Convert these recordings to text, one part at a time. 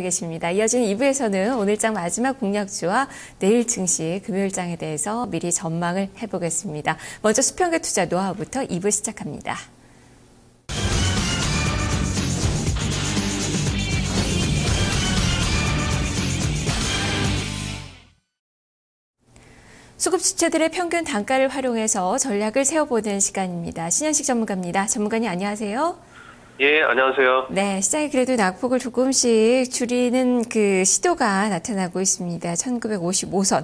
계십니다. 이어지는 2부에서는 오늘장 마지막 공략주와 내일 증시 금요일장에 대해서 미리 전망을 해보겠습니다. 먼저 수평계 투자 노하우부터 2부 시작합니다. 수급 주체들의 평균 단가를 활용해서 전략을 세워보는 시간입니다. 신현식 전문가입니다. 전문가님 안녕하세요. 예, 안녕하세요. 네, 시장이 그래도 낙폭을 조금씩 줄이는 그 시도가 나타나고 있습니다. 1955선.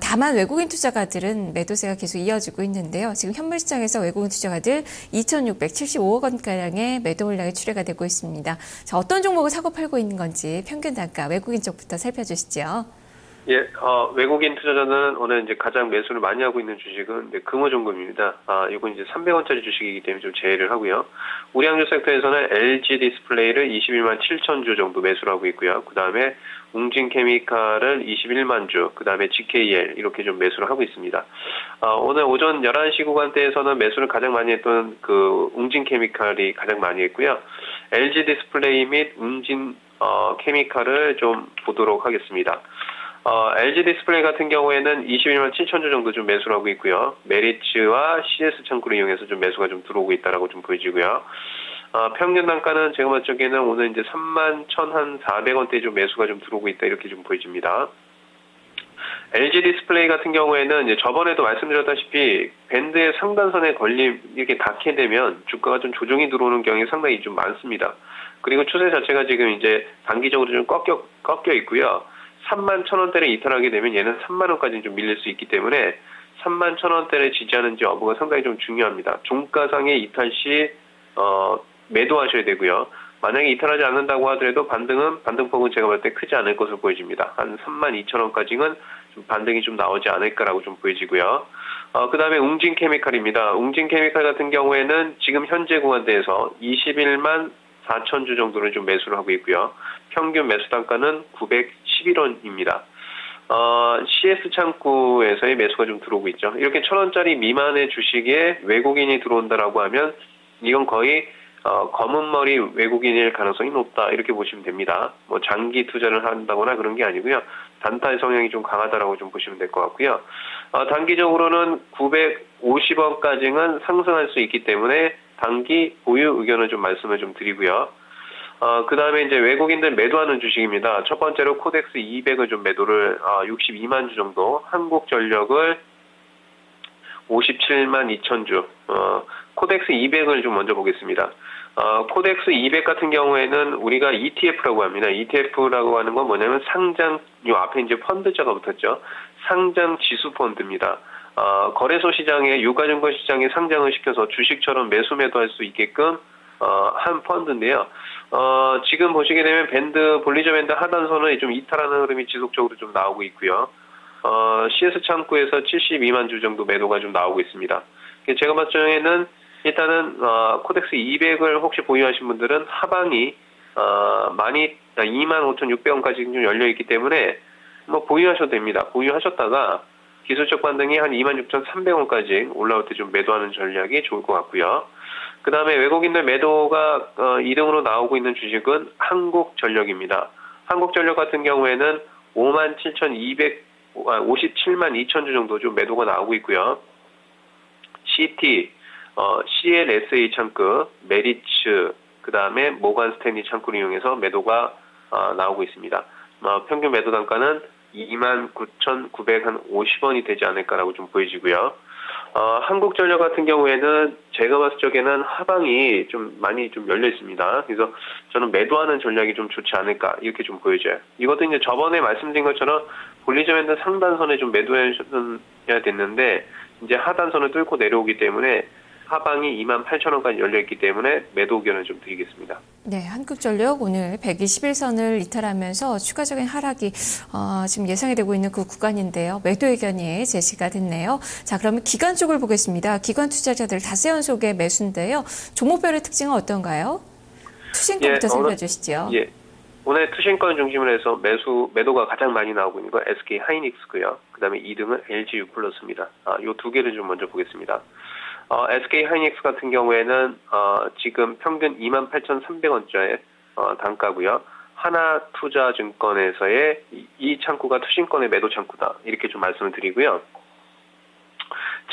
다만 외국인 투자가들은 매도세가 계속 이어지고 있는데요. 지금 현물 시장에서 외국인 투자가들 2,675억 원가량의 매도 물량이 출회가 되고 있습니다. 자, 어떤 종목을 사고 팔고 있는 건지 평균 단가 외국인 쪽부터 살펴주시죠. 예, 외국인 투자자는 오늘 이제 가장 매수를 많이 하고 있는 주식은 이제 금호종금입니다. 이건 이제 300원짜리 주식이기 때문에 좀 제외를 하고요. 우리 항주 섹터에서는 LG 디스플레이를 21만 7천 주 정도 매수를 하고 있고요. 그 다음에 웅진 케미칼을 21만 주, 그 다음에 GKL 이렇게 좀 매수를 하고 있습니다. 오늘 오전 11시 구간대에서는 매수를 가장 많이 했던 그 웅진 케미칼이 가장 많이 했고요. LG 디스플레이 및 웅진 케미칼을 좀 보도록 하겠습니다. LG 디스플레이 같은 경우에는 21만 7천 주 정도 좀 매수를 하고 있고요. 메리츠와 CS 창구를 이용해서 좀 매수가 좀 들어오고 있다라고 좀 보여지고요. 평균 단가는 제가 봤을 적에는 오늘 이제 3만 1,400원대 좀 매수가 좀 들어오고 있다 이렇게 좀 보여집니다. LG 디스플레이 같은 경우에는 이제 저번에도 말씀드렸다시피 밴드의 상단선에 이렇게 닿게 되면 주가가 좀 조정이 들어오는 경향이 상당히 좀 많습니다. 그리고 추세 자체가 지금 이제 단기적으로 좀 꺾여 있고요. 3만 1,000원대를 이탈하게 되면 얘는 3만 원까지 좀 밀릴 수 있기 때문에 3만 1,000원대를 지지하는지 여부가 상당히 좀 중요합니다. 종가상의 이탈 시 매도하셔야 되고요. 만약에 이탈하지 않는다고 하더라도 반등폭은 제가 볼 때 크지 않을 것으로 보여집니다. 한 3만 2,000원까지는 좀 반등이 좀 나오지 않을까라고 좀 보여지고요. 그 다음에 웅진 케미칼입니다. 웅진 케미칼 같은 경우에는 지금 현재 구간대에서 21만 4천 주 정도를 좀 매수를 하고 있고요. 평균 매수 단가는 911원입니다. CS 창구에서의 매수가 좀 들어오고 있죠. 이렇게 1,000원짜리 미만의 주식에 외국인이 들어온다라고 하면 이건 거의 검은 머리 외국인일 가능성이 높다 이렇게 보시면 됩니다. 뭐 장기 투자를 한다거나 그런 게 아니고요. 단타의 성향이 좀 강하다라고 좀 보시면 될 것 같고요. 단기적으로는 950원까지는 상승할 수 있기 때문에 단기 보유 의견을 좀 말씀을 좀 드리고요. 그 다음에 이제 외국인들 매도하는 주식입니다. 첫 번째로 코덱스 200을 좀 매도를 62만 주 정도, 한국전력을 57만 2천 주, 코덱스 200을 좀 먼저 보겠습니다. 코덱스 200 같은 경우에는 우리가 ETF라고 합니다. ETF라고 하는 건 뭐냐면 상장, 요 앞에 이제 펀드자가 붙었죠. 상장 지수 펀드입니다. 거래소 시장에, 유가증권 시장에 상장을 시켜서 주식처럼 매수 매도할 수 있게끔 한 펀드인데요. 지금 보시게 되면 볼리저 밴드 하단선을 좀 이탈하는 흐름이 지속적으로 좀 나오고 있고요. CS 창구에서 72만 주 정도 매도가 좀 나오고 있습니다. 제가 봤을 때는 일단은 코덱스 200을 혹시 보유하신 분들은 하방이 25,600원까지 좀 열려 있기 때문에 뭐 보유하셔도 됩니다. 보유하셨다가 기술적 반등이 한 26,300원까지 올라올 때 좀 매도하는 전략이 좋을 것 같고요. 그 다음에 외국인들 매도가 2등으로 나오고 있는 주식은 한국전력입니다. 한국전력 같은 경우에는 57만 2천 주 정도 좀 매도가 나오고 있고요. CT, CLSA 창구, 메리츠, 그 다음에 모간 스탠리 창구를 이용해서 매도가 나오고 있습니다. 평균 매도 단가는 29,950원이 되지 않을까라고 좀 보여지고요. 한국전력 같은 경우에는 제가 봤을 적에는 하방이 좀 많이 좀 열려 있습니다. 그래서 저는 매도하는 전략이 좀 좋지 않을까 이렇게 좀 보여져요. 이것도 이제 저번에 말씀드린 것처럼 볼리저 밴드 상단선에 좀 매도해야 됐는데 이제 하단선을 뚫고 내려오기 때문에 하방이 28,000원까지 열려있기 때문에 매도 의견을 좀 드리겠습니다. 네, 한국전력 오늘 121선을 이탈하면서 추가적인 하락이 지금 예상이 되고 있는 그 구간인데요. 매도 의견이 제시가 됐네요. 자, 그러면 기관 쪽을 보겠습니다. 기관 투자자들 닷새 연속의 매수인데요. 종목별의 특징은 어떤가요? 투신권부터 살펴주시죠. 예. 오늘 투신권 중심으로 해서 매도가 가장 많이 나오고 있는 건 SK 하이닉스고요. 그 다음에 2등은 LG 유플러스입니다. 요 두 개를 좀 먼저 보겠습니다. SK 하이닉스 같은 경우에는 지금 평균 28,300원짜리 단가고요. 하나투자증권에서의 이 창구가 투신권의 매도 창구다. 이렇게 좀 말씀을 드리고요.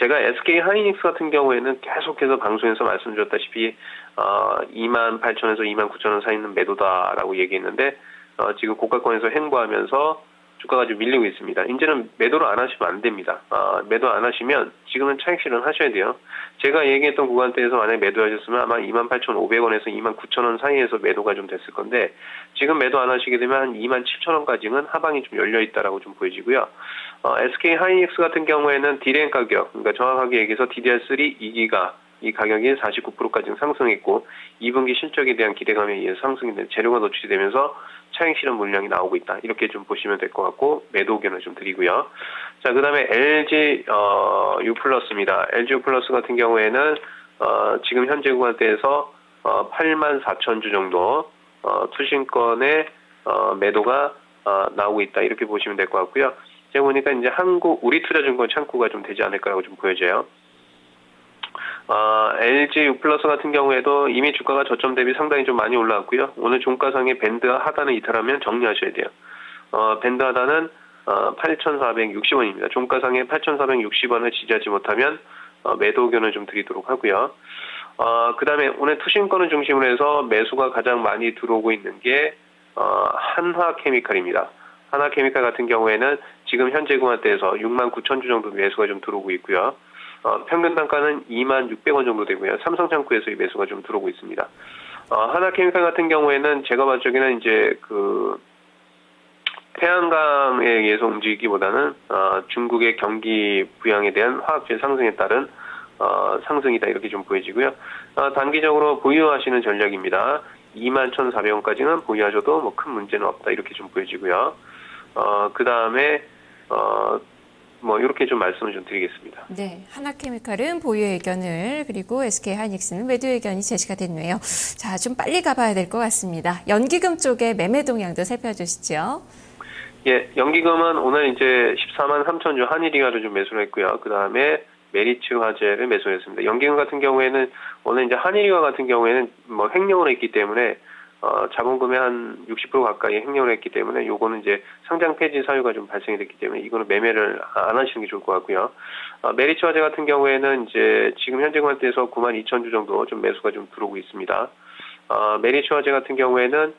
제가 SK 하이닉스 같은 경우에는 계속해서 방송에서 말씀드렸다시피 28,000원에서 29,000원 사이 있는 매도다라고 얘기했는데 지금 고가권에서 횡보하면서 주가가 좀 밀리고 있습니다. 이제는 매도를 안 하시면 안 됩니다. 매도 안 하시면 지금은 차익 실현하셔야 돼요. 제가 얘기했던 구간대에서 만약에 매도하셨으면 아마 28,500원에서 29,000원 사이에서 매도가 좀 됐을 건데 지금 매도 안 하시게 되면 한 27,000원까지는 하방이 좀 열려있다라고 좀 보여지고요. SK 하이닉스 같은 경우에는 D램 가격, 그러니까 정확하게 얘기해서 DDR3 2기가 이 가격이 49%까지 상승했고 2분기 실적에 대한 기대감에 의해서 상승이 된 재료가 노출이 되면서 차익 실현 물량이 나오고 있다. 이렇게 좀 보시면 될 것 같고 매도 의견을 좀 드리고요. 자, 그다음에 LG U 플러스입니다. LG U 플러스 같은 경우에는 지금 현재 구간대에서 84,000주 정도 투신권의 매도가 나오고 있다. 이렇게 보시면 될 것 같고요. 제가 보니까 이제 우리투자증권 창구가 좀 되지 않을까라고 좀 보여져요. LG U 플러스 같은 경우에도 이미 주가가 저점 대비 상당히 좀 많이 올라왔고요. 오늘 종가상의 밴드 하단을 이탈하면 정리하셔야 돼요. 밴드 하단은 8,460원입니다. 종가상의 8,460원을 지지하지 못하면 매도 의견을 좀 드리도록 하고요. 그 다음에 오늘 투신권을 중심으로 해서 매수가 가장 많이 들어오고 있는 게 한화케미칼입니다. 한화케미칼 같은 경우에는 지금 현재 구간대에서 69,000주 정도 매수가 좀 들어오고 있고요. 평균 단가는 26,000원 정도 되고요. 삼성창구에서 이 매수가 좀 들어오고 있습니다. 하나케미칼 같은 경우에는 제가 봤을 적에는 이제 태양광에 의해서 움직이기보다는 중국의 경기 부양에 대한 화학재 상승에 따른 상승이다 이렇게 좀 보여지고요. 단기적으로 보유하시는 전략입니다. 21,400원까지는 보유하셔도 뭐 큰 문제는 없다 이렇게 좀 보여지고요. 그 다음에 뭐 이렇게 좀 말씀을 좀 드리겠습니다. 네, 하나케미칼은 보유 의견을 그리고 SK 하이닉스는 매도 의견이 제시가 됐네요. 자, 좀 빨리 가봐야 될 것 같습니다. 연기금 쪽에 매매 동향도 살펴주시죠. 예, 연기금은 오늘 이제 143,000주 한일이가를 좀 매수를 했고요. 그 다음에 메리츠 화재를 매수를 했습니다. 연기금 같은 경우에는 오늘 이제 한일이가 같은 경우에는 뭐 횡령을 했기 때문에 자본금의 한 60% 가까이 횡령을 했기 때문에 요거는 이제 상장 폐지 사유가 좀 발생이 됐기 때문에 이거는 매매를 안 하시는 게 좋을 것 같고요. 메리츠 화재 같은 경우에는 이제 지금 현재 구간대에서 92,000주 정도 좀 매수가 좀 들어오고 있습니다. 메리츠 화재 같은 경우에는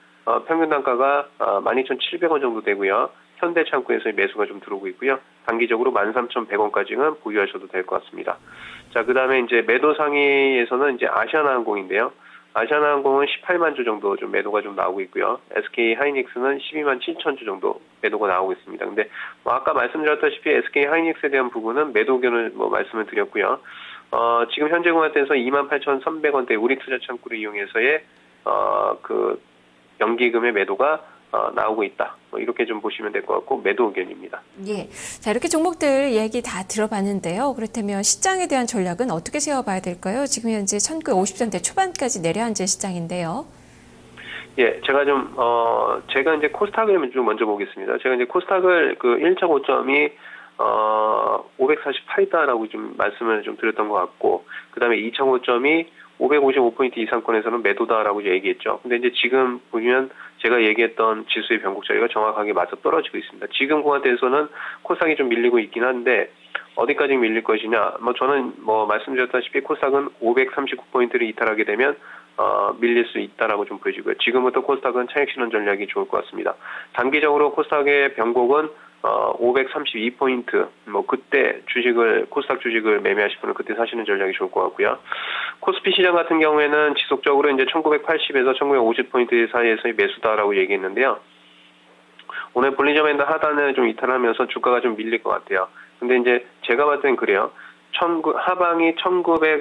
평균 단가가 12,700원 정도 되고요. 현대창구에서의 매수가 좀 들어오고 있고요. 단기적으로 13,100원까지는 보유하셔도 될 것 같습니다. 자, 그 다음에 이제 매도 상위에서는 이제 아시아나항공인데요. 아시아나항공은 18만 주 정도 좀 매도가 좀 나오고 있고요. SK 하이닉스는 12만 7천 주 정도 매도가 나오고 있습니다. 근데 뭐 아까 말씀드렸다시피 SK 하이닉스에 대한 부분은 매도 의견을 뭐 말씀을 드렸고요. 지금 현재 구간대에서 28,300원대 우리 투자 창구를 이용해서의 연기금의 매도가 나오고 있다. 뭐 이렇게 좀 보시면 될 것 같고 매도 의견입니다. 예, 자 이렇게 종목들 이야기 다 들어봤는데요. 그렇다면 시장에 대한 전략은 어떻게 세워봐야 될까요? 지금 현재 1950전대 초반까지 내려앉은 시장인데요. 예, 제가 이제 코스닥을 좀 먼저 보겠습니다. 제가 이제 코스닥을 1차 고점이 548이다라고 좀 말씀을 좀 드렸던 것 같고, 그 다음에 2차 고점이 555포인트 이상권에서는 매도다라고 얘기했죠. 근데 이제 지금 보면 제가 얘기했던 지수의 변곡 자리가 정확하게 맞아 떨어지고 있습니다. 지금 구간대에서는 코스닥이 좀 밀리고 있긴 한데 어디까지 밀릴 것이냐? 저는 말씀드렸다시피 코스닥은 539포인트를 이탈하게 되면 밀릴 수 있다라고 좀 보여지고요. 지금부터 코스닥은 차익 실현 전략이 좋을 것 같습니다. 단기적으로 코스닥의 변곡은 532포인트, 그때 코스닥 주식을 매매하실 분은 그때 사시는 전략이 좋을 것 같고요. 코스피 시장 같은 경우에는 지속적으로 이제 1980에서 1950포인트 사이에서의 매수다라고 얘기했는데요. 오늘 볼리저 밴드 하단을 좀 이탈하면서 주가가 좀 밀릴 것 같아요. 근데 이제 제가 봤을 땐 그래요. 하방이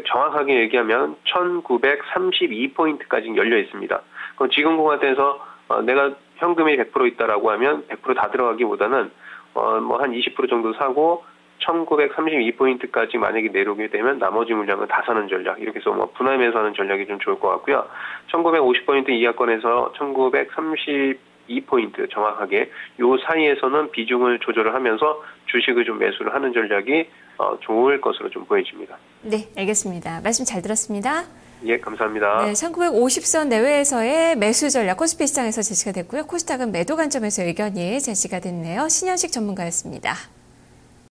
정확하게 얘기하면 1932포인트까지 열려 있습니다. 그럼 지금 구간에서 내가 현금이 100% 있다라고 하면 100% 다 들어가기보다는 한 20% 정도 사고 1932포인트까지 만약에 내려오게 되면 나머지 물량은 다 사는 전략, 이렇게 해서 분할매수 하는 전략이 좀 좋을 것 같고요. 1950포인트 이하권에서 1932포인트 정확하게 요 사이에서는 비중을 조절을 하면서 주식을 좀 매수를 하는 전략이 좋을 것으로 좀 보여집니다. 네, 알겠습니다. 말씀 잘 들었습니다. 예, 감사합니다. 네, 1950선 내외에서의 매수 전략 코스피 시장에서 제시가 됐고요. 코스닥은 매도 관점에서 의견이 제시가 됐네요. 신현식 전문가였습니다.